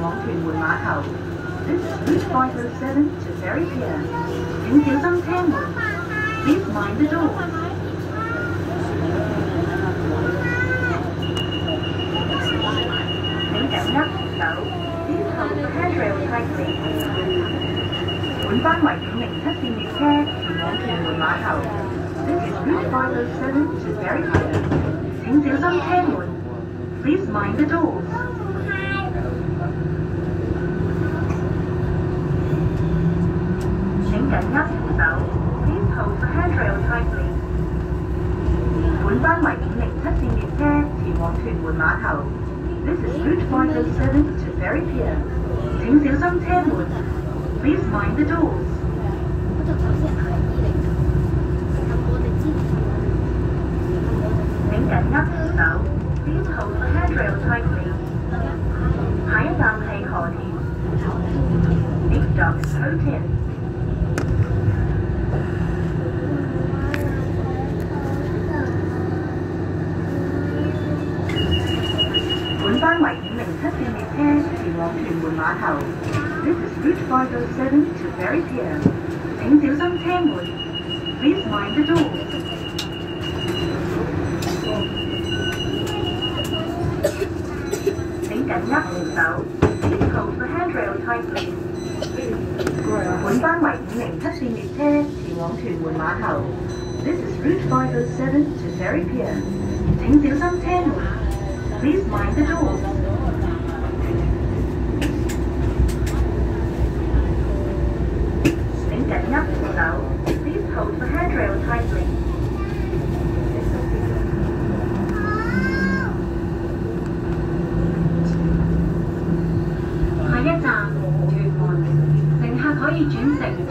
往屯門碼頭。This is Route 507 to Ferry Pier。請小心車門。Please mind the door。請緊握扶手。Please hold the handrail tightly。本班為507線列車前往屯門碼頭。This is Route 507 to Ferry Pier。請小心車門。Please mind the doors。請緊握扶手。Please hold the handrail tightly。本班為507線列車前往屯門碼頭。This is Route 507 to Ferry Pier。請小心車門。Please mind the doors。請緊握扶手。Please hold the handrail tightly。下一站係河田。Next stop is Hotel。本班為507線列車前往屯門碼頭。This is Route 507 to Ferry Pier。請小心車門。Please mind the doors。請緊握扶手。Please hold the handrail tightly。本班為507線列車前往屯門碼頭。This is Route 507 to Ferry Pier。請小心車門。Please mind the doors。請緊握扶手。Please hold the handrail tightly。下一站屯門，乘客可以轉乘屯